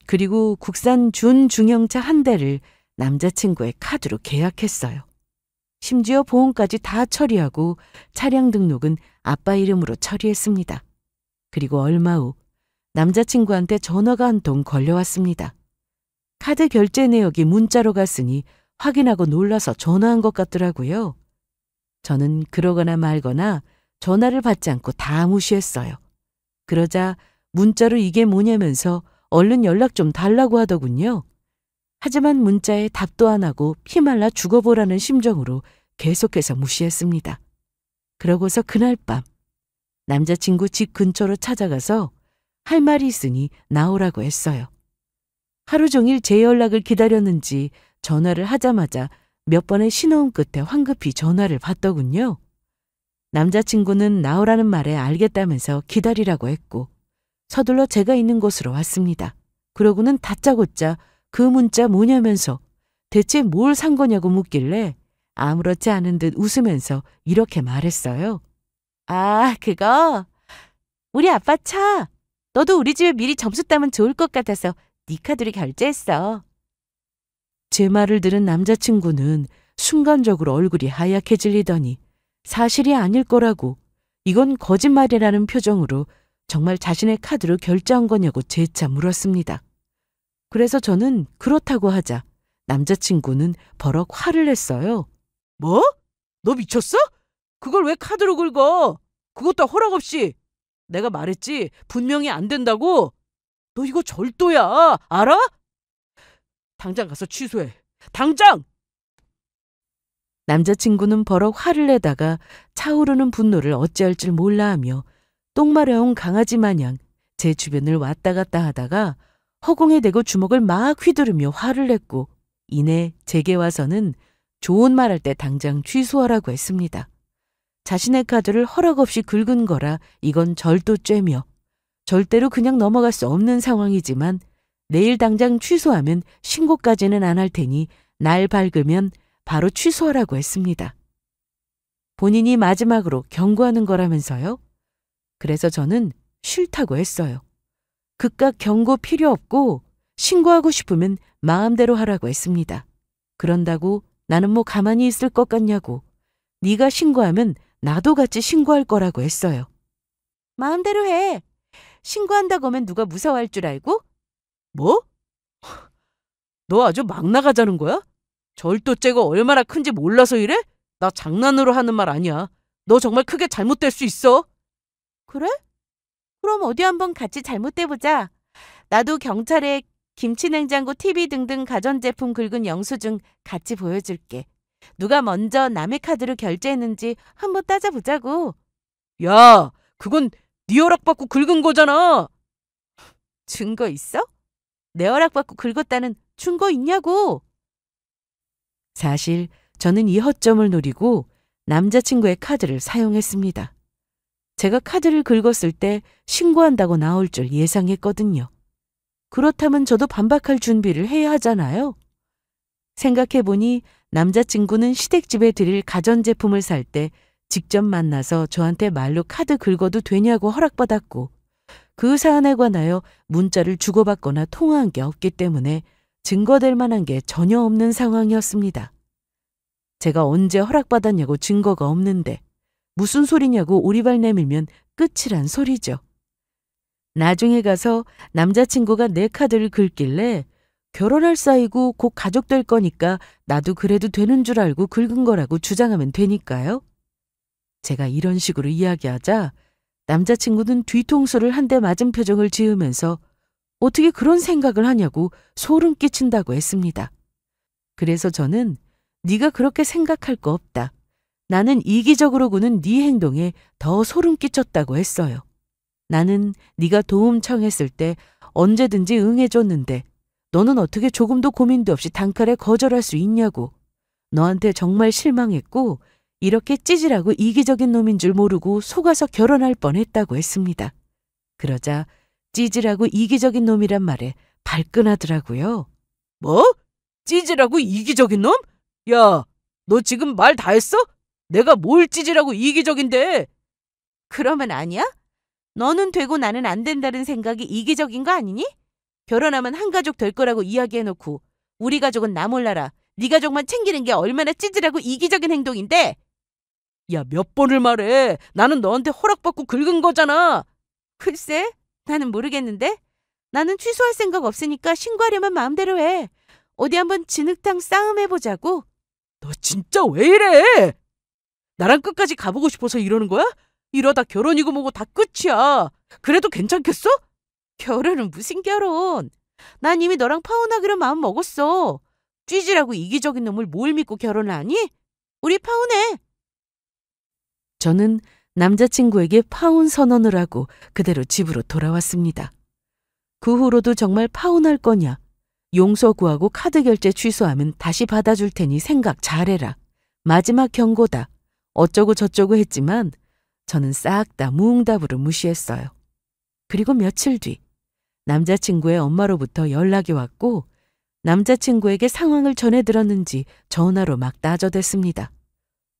그리고 국산 준중형차 한 대를 남자친구의 카드로 계약했어요. 심지어 보험까지 다 처리하고 차량 등록은 아빠 이름으로 처리했습니다. 그리고 얼마 후 남자친구한테 전화가 한 통 걸려왔습니다. 카드 결제 내역이 문자로 갔으니 확인하고 놀라서 전화한 것 같더라고요. 저는 그러거나 말거나 전화를 받지 않고 다 무시했어요. 그러자 문자로 이게 뭐냐면서 얼른 연락 좀 달라고 하더군요. 하지만 문자에 답도 안 하고 피말라 죽어보라는 심정으로 계속해서 무시했습니다. 그러고서 그날 밤 남자친구 집 근처로 찾아가서 할 말이 있으니 나오라고 했어요. 하루 종일 제 연락을 기다렸는지 전화를 하자마자 몇 번의 신호음 끝에 황급히 전화를 받더군요. 남자친구는 나오라는 말에 알겠다면서 기다리라고 했고 서둘러 제가 있는 곳으로 왔습니다. 그러고는 다짜고짜 그 문자 뭐냐면서 대체 뭘 산 거냐고 묻길래 아무렇지 않은 듯 웃으면서 이렇게 말했어요. 아, 그거? 우리 아빠 차. 너도 우리 집에 미리 점수 따면 좋을 것 같아서 네 카드로 결제했어. 제 말을 들은 남자친구는 순간적으로 얼굴이 하얗게 질리더니 사실이 아닐 거라고 이건 거짓말이라는 표정으로 정말 자신의 카드로 결제한 거냐고 재차 물었습니다. 그래서 저는 그렇다고 하자 남자친구는 버럭 화를 냈어요. 뭐? 너 미쳤어? 그걸 왜 카드로 긁어? 그것도 허락 없이. 내가 말했지 분명히 안 된다고. 너 이거 절도야. 알아? 당장 가서 취소해. 당장! 남자친구는 버럭 화를 내다가 차오르는 분노를 어찌할 줄 몰라하며 똥마려운 강아지 마냥 제 주변을 왔다 갔다 하다가 허공에 대고 주먹을 막 휘두르며 화를 냈고 이내 제게 와서는 좋은 말 할 때 당장 취소하라고 했습니다. 자신의 카드를 허락 없이 긁은 거라 이건 절도죄며 절대로 그냥 넘어갈 수 없는 상황이지만 내일 당장 취소하면 신고까지는 안 할 테니 날 밝으면 바로 취소하라고 했습니다. 본인이 마지막으로 경고하는 거라면서요? 그래서 저는 싫다고 했어요. 그깟 경고 필요 없고 신고하고 싶으면 마음대로 하라고 했습니다. 그런다고 나는 뭐 가만히 있을 것 같냐고 네가 신고하면 나도 같이 신고할 거라고 했어요. 마음대로 해. 신고한다고 하면 누가 무서워할 줄 알고? 뭐? 너 아주 막 나가자는 거야? 절도죄가 얼마나 큰지 몰라서 이래? 나 장난으로 하는 말 아니야. 너 정말 크게 잘못될 수 있어. 그래? 그럼 어디 한번 같이 잘못돼보자. 나도 경찰에 김치냉장고, TV 등등 가전제품 긁은 영수증 같이 보여줄게. 누가 먼저 남의 카드로 결제했는지 한번 따져보자고. 야, 그건 네 허락받고 긁은 거잖아. 증거 있어? 내 허락받고 긁었다는 증거 있냐고. 사실 저는 이 허점을 노리고 남자친구의 카드를 사용했습니다. 제가 카드를 긁었을 때 신고한다고 나올 줄 예상했거든요. 그렇다면 저도 반박할 준비를 해야 하잖아요. 생각해보니 남자친구는 시댁집에 드릴 가전제품을 살 때 직접 만나서 저한테 말로 카드 긁어도 되냐고 허락받았고 그 사안에 관하여 문자를 주고받거나 통화한 게 없기 때문에 증거될 만한 게 전혀 없는 상황이었습니다. 제가 언제 허락받았냐고 증거가 없는데 무슨 소리냐고 오리발 내밀면 끝이란 소리죠. 나중에 가서 남자친구가 내 카드를 긁길래 결혼할 사이고 곧 가족 될 거니까 나도 그래도 되는 줄 알고 긁은 거라고 주장하면 되니까요. 제가 이런 식으로 이야기하자 남자친구는 뒤통수를 한 대 맞은 표정을 지으면서 어떻게 그런 생각을 하냐고 소름 끼친다고 했습니다. 그래서 저는 네가 그렇게 생각할 거 없다. 나는 이기적으로 구는 네 행동에 더 소름 끼쳤다고 했어요. 나는 네가 도움 청했을 때 언제든지 응해줬는데 너는 어떻게 조금도 고민도 없이 단칼에 거절할 수 있냐고. 너한테 정말 실망했고 이렇게 찌질하고 이기적인 놈인 줄 모르고 속아서 결혼할 뻔했다고 했습니다. 그러자 찌질하고 이기적인 놈이란 말에 발끈하더라고요. 뭐? 찌질하고 이기적인 놈? 야, 너 지금 말 다 했어? 내가 뭘 찌질하고 이기적인데? 그러면 아니야? 너는 되고 나는 안 된다는 생각이 이기적인 거 아니니? 결혼하면 한 가족 될 거라고 이야기해놓고 우리 가족은 나 몰라라. 네 가족만 챙기는 게 얼마나 찌질하고 이기적인 행동인데? 야, 몇 번을 말해. 나는 너한테 허락받고 긁은 거잖아. 글쎄, 나는 모르겠는데. 나는 취소할 생각 없으니까 신고하려면 마음대로 해. 어디 한번 진흙탕 싸움해보자고. 너 진짜 왜 이래? 나랑 끝까지 가보고 싶어서 이러는 거야? 이러다 결혼이고 뭐고 다 끝이야. 그래도 괜찮겠어? 결혼은 무슨 결혼? 난 이미 너랑 파혼하기로 마음 먹었어. 찌질하고 이기적인 놈을 뭘 믿고 결혼을 하니? 우리 파혼해. 저는 남자친구에게 파혼 선언을 하고 그대로 집으로 돌아왔습니다. 그 후로도 정말 파혼할 거냐? 용서 구하고 카드 결제 취소하면 다시 받아줄 테니 생각 잘해라. 마지막 경고다. 어쩌고 저쩌고 했지만 저는 싹 다 무응답으로 무시했어요. 그리고 며칠 뒤 남자친구의 엄마로부터 연락이 왔고 남자친구에게 상황을 전해들었는지 전화로 막 따져댔습니다.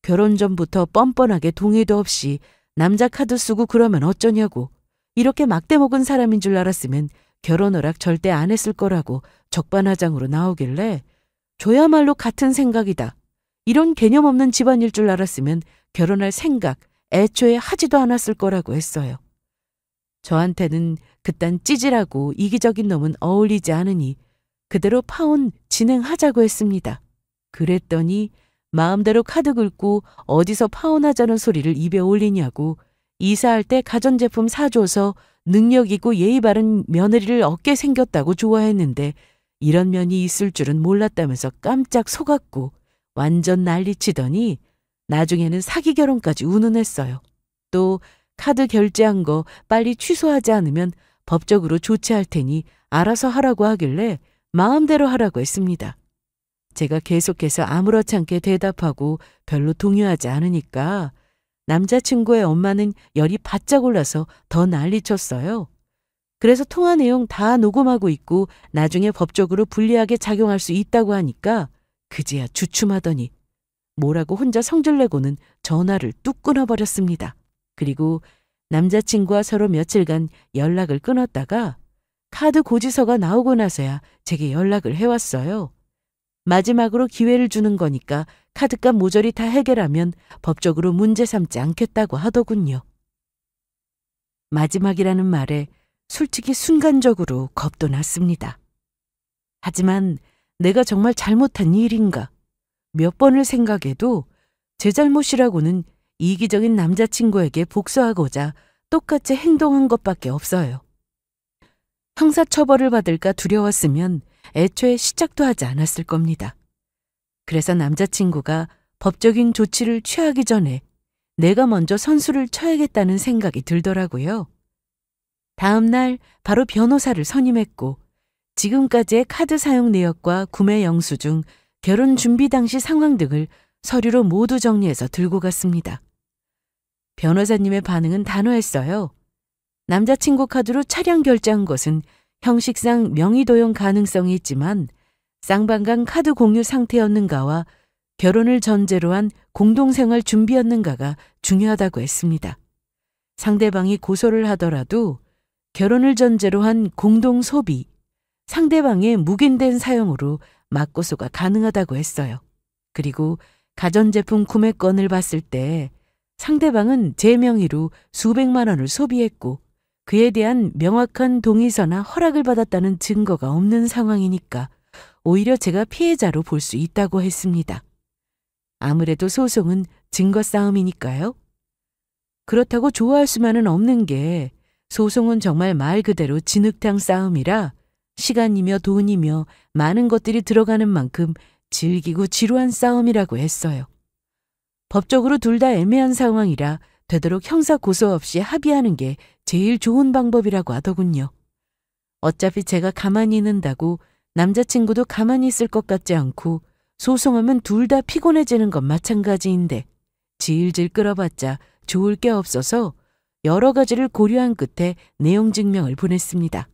결혼 전부터 뻔뻔하게 동의도 없이 남자 카드 쓰고 그러면 어쩌냐고. 이렇게 막대 먹은 사람인 줄 알았으면 결혼 허락 절대 안 했을 거라고 적반하장으로 나오길래 저야말로 같은 생각이다. 이런 개념 없는 집안일 줄 알았으면 결혼할 생각 애초에 하지도 않았을 거라고 했어요. 저한테는 그딴 찌질하고 이기적인 놈은 어울리지 않으니 그대로 파혼 진행하자고 했습니다. 그랬더니 마음대로 카드 긁고 어디서 파혼하자는 소리를 입에 올리냐고 이사할 때 가전제품 사줘서 능력 있고 예의 바른 며느리를 얻게 생겼다고 좋아했는데 이런 면이 있을 줄은 몰랐다면서 깜짝 속았고 완전 난리치더니 나중에는 사기 결혼까지 운운했어요. 또 카드 결제한 거 빨리 취소하지 않으면 법적으로 조치할 테니 알아서 하라고 하길래 마음대로 하라고 했습니다. 제가 계속해서 아무렇지 않게 대답하고 별로 동요하지 않으니까 남자친구의 엄마는 열이 바짝 올라서 더 난리쳤어요. 그래서 통화 내용 다 녹음하고 있고 나중에 법적으로 불리하게 작용할 수 있다고 하니까 그제야 주춤하더니 뭐라고 혼자 성질내고는 전화를 뚝 끊어버렸습니다. 그리고 남자친구와 서로 며칠간 연락을 끊었다가 카드 고지서가 나오고 나서야 제게 연락을 해왔어요. 마지막으로 기회를 주는 거니까 카드값 모조리 다 해결하면 법적으로 문제 삼지 않겠다고 하더군요. 마지막이라는 말에 솔직히 순간적으로 겁도 났습니다. 하지만 내가 정말 잘못한 일인가? 몇 번을 생각해도 제 잘못이라고는 이기적인 남자친구에게 복수하고자 똑같이 행동한 것밖에 없어요. 형사처벌을 받을까 두려웠으면 애초에 시작도 하지 않았을 겁니다. 그래서 남자친구가 법적인 조치를 취하기 전에 내가 먼저 선수를 쳐야겠다는 생각이 들더라고요. 다음 날 바로 변호사를 선임했고 지금까지의 카드 사용 내역과 구매 영수증, 결혼 준비 당시 상황 등을 서류로 모두 정리해서 들고 갔습니다. 변호사님의 반응은 단호했어요. 남자친구 카드로 차량 결제한 것은 형식상 명의 도용 가능성이 있지만 쌍방간 카드 공유 상태였는가와 결혼을 전제로 한 공동생활 준비였는가가 중요하다고 했습니다. 상대방이 고소를 하더라도 결혼을 전제로 한 공동 소비, 상대방의 묵인된 사용으로 맞고소가 가능하다고 했어요. 그리고 가전제품 구매권을 봤을 때 상대방은 제 명의로 수백만 원을 소비했고 그에 대한 명확한 동의서나 허락을 받았다는 증거가 없는 상황이니까 오히려 제가 피해자로 볼 수 있다고 했습니다. 아무래도 소송은 증거 싸움이니까요. 그렇다고 좋아할 수만은 없는 게 소송은 정말 말 그대로 진흙탕 싸움이라 시간이며 돈이며 많은 것들이 들어가는 만큼 질기고 지루한 싸움이라고 했어요. 법적으로 둘 다 애매한 상황이라 되도록 형사 고소 없이 합의하는 게 제일 좋은 방법이라고 하더군요. 어차피 제가 가만히 있는다고 남자친구도 가만히 있을 것 같지 않고 소송하면 둘 다 피곤해지는 건 마찬가지인데 질질 끌어봤자 좋을 게 없어서 여러 가지를 고려한 끝에 내용 증명을 보냈습니다.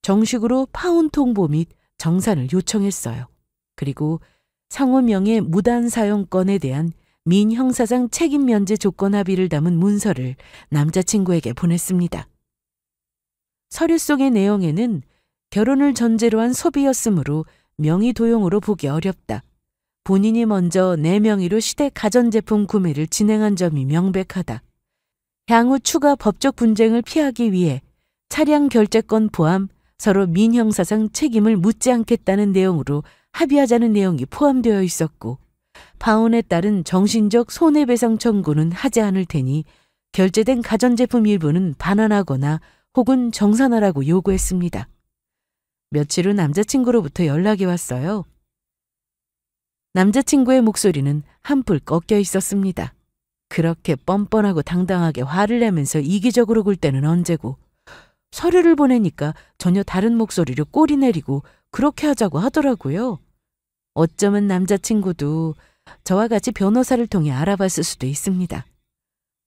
정식으로 파혼 통보 및 정산을 요청했어요. 그리고 상호명의 무단 사용권에 대한 민형사상 책임 면제 조건 합의를 담은 문서를 남자친구에게 보냈습니다. 서류 속의 내용에는 결혼을 전제로 한 소비였으므로 명의 도용으로 보기 어렵다. 본인이 먼저 내 명의로 시댁 가전제품 구매를 진행한 점이 명백하다. 향후 추가 법적 분쟁을 피하기 위해 차량 결제권 포함 서로 민형사상 책임을 묻지 않겠다는 내용으로 합의하자는 내용이 포함되어 있었고 파혼에 따른 정신적 손해배상 청구는 하지 않을 테니 결제된 가전제품 일부는 반환하거나 혹은 정산하라고 요구했습니다. 며칠 후 남자친구로부터 연락이 왔어요. 남자친구의 목소리는 한풀 꺾여 있었습니다. 그렇게 뻔뻔하고 당당하게 화를 내면서 이기적으로 굴 때는 언제고 서류를 보내니까 전혀 다른 목소리로 꼬리 내리고 그렇게 하자고 하더라고요. 어쩌면 남자친구도 저와 같이 변호사를 통해 알아봤을 수도 있습니다.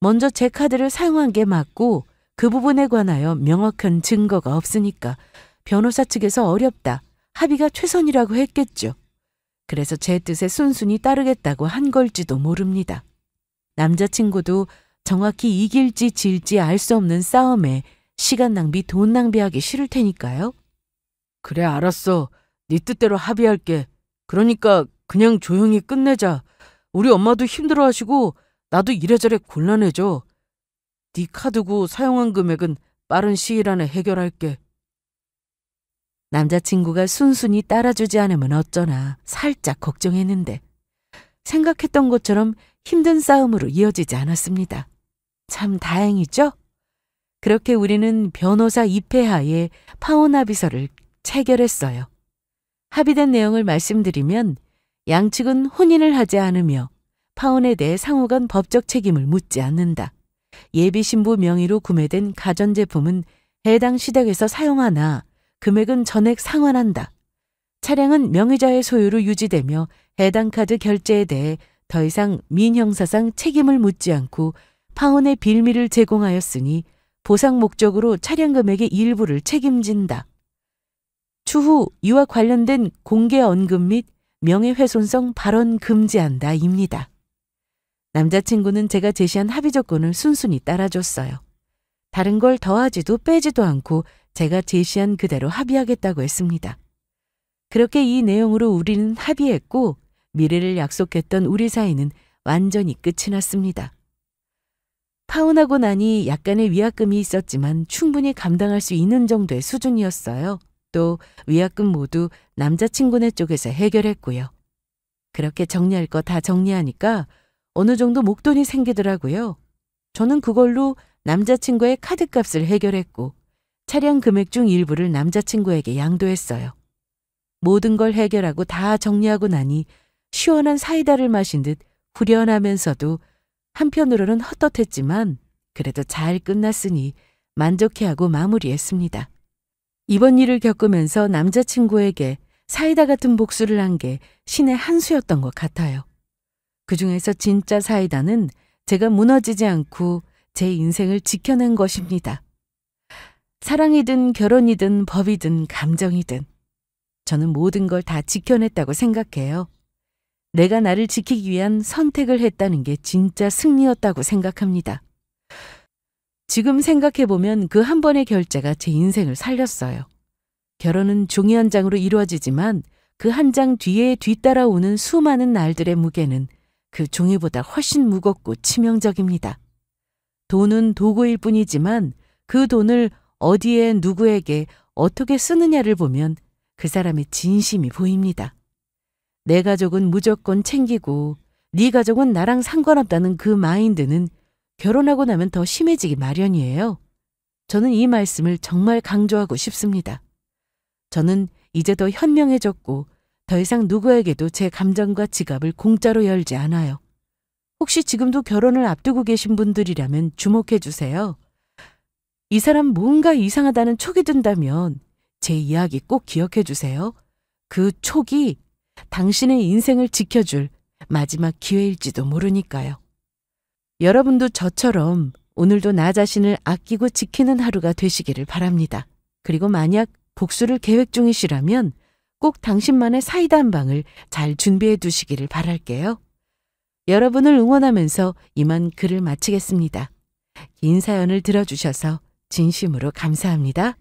먼저 제 카드를 사용한 게 맞고 그 부분에 관하여 명확한 증거가 없으니까 변호사 측에서 어렵다, 합의가 최선이라고 했겠죠. 그래서 제 뜻에 순순히 따르겠다고 한 걸지도 모릅니다. 남자친구도 정확히 이길지 질지 알 수 없는 싸움에 시간 낭비, 돈 낭비하기 싫을 테니까요. 그래, 알았어. 네 뜻대로 합의할게. 그러니까 그냥 조용히 끝내자. 우리 엄마도 힘들어하시고 나도 이래저래 곤란해져. 네 카드고 사용한 금액은 빠른 시일 안에 해결할게. 남자친구가 순순히 따라주지 않으면 어쩌나 살짝 걱정했는데 생각했던 것처럼 힘든 싸움으로 이어지지 않았습니다. 참 다행이죠? 그렇게 우리는 변호사 입회하에 파혼 합의서를 체결했어요. 합의된 내용을 말씀드리면 양측은 혼인을 하지 않으며 파혼에 대해 상호간 법적 책임을 묻지 않는다. 예비신부 명의로 구매된 가전제품은 해당 시댁에서 사용하나 금액은 전액 상환한다. 차량은 명의자의 소유로 유지되며 해당 카드 결제에 대해 더 이상 민형사상 책임을 묻지 않고 파혼의 빌미를 제공하였으니 보상 목적으로 차량 금액의 일부를 책임진다. 추후 이와 관련된 공개 언급 및 명예훼손성 발언 금지한다 입니다. 남자친구는 제가 제시한 합의 조건을 순순히 따라줬어요. 다른 걸 더하지도 빼지도 않고 제가 제시한 그대로 합의하겠다고 했습니다. 그렇게 이 내용으로 우리는 합의했고 미래를 약속했던 우리 사이는 완전히 끝이 났습니다. 파혼하고 나니 약간의 위약금이 있었지만 충분히 감당할 수 있는 정도의 수준이었어요. 또 위약금 모두 남자친구네 쪽에서 해결했고요. 그렇게 정리할 거 다 정리하니까 어느 정도 목돈이 생기더라고요. 저는 그걸로 남자친구의 카드값을 해결했고 차량 금액 중 일부를 남자친구에게 양도했어요. 모든 걸 해결하고 다 정리하고 나니 시원한 사이다를 마신 듯 후련하면서도 한편으로는 헛헛했지만 그래도 잘 끝났으니 만족해하고 마무리했습니다. 이번 일을 겪으면서 남자친구에게 사이다 같은 복수를 한 게 신의 한 수였던 것 같아요. 그중에서 진짜 사이다는 제가 무너지지 않고 제 인생을 지켜낸 것입니다. 사랑이든 결혼이든 법이든 감정이든 저는 모든 걸 다 지켜냈다고 생각해요. 내가 나를 지키기 위한 선택을 했다는 게 진짜 승리였다고 생각합니다. 지금 생각해보면 그 한 번의 결제가 제 인생을 살렸어요. 결혼은 종이 한 장으로 이루어지지만 그 한 장 뒤에 뒤따라오는 수많은 날들의 무게는 그 종이보다 훨씬 무겁고 치명적입니다. 돈은 도구일 뿐이지만 그 돈을 어디에 누구에게 어떻게 쓰느냐를 보면 그 사람의 진심이 보입니다. 내 가족은 무조건 챙기고 네 가족은 나랑 상관없다는 그 마인드는 결혼하고 나면 더 심해지기 마련이에요. 저는 이 말씀을 정말 강조하고 싶습니다. 저는 이제 더 현명해졌고 더 이상 누구에게도 제 감정과 지갑을 공짜로 열지 않아요. 혹시 지금도 결혼을 앞두고 계신 분들이라면 주목해 주세요. 이 사람 뭔가 이상하다는 촉이 든다면 제 이야기 꼭 기억해 주세요. 그 촉이 당신의 인생을 지켜줄 마지막 기회일지도 모르니까요. 여러분도 저처럼 오늘도 나 자신을 아끼고 지키는 하루가 되시기를 바랍니다. 그리고 만약 복수를 계획 중이시라면 꼭 당신만의 사이다 한 방을 잘 준비해 두시기를 바랄게요. 여러분을 응원하면서 이만 글을 마치겠습니다. 긴 사연을 들어주셔서 진심으로 감사합니다.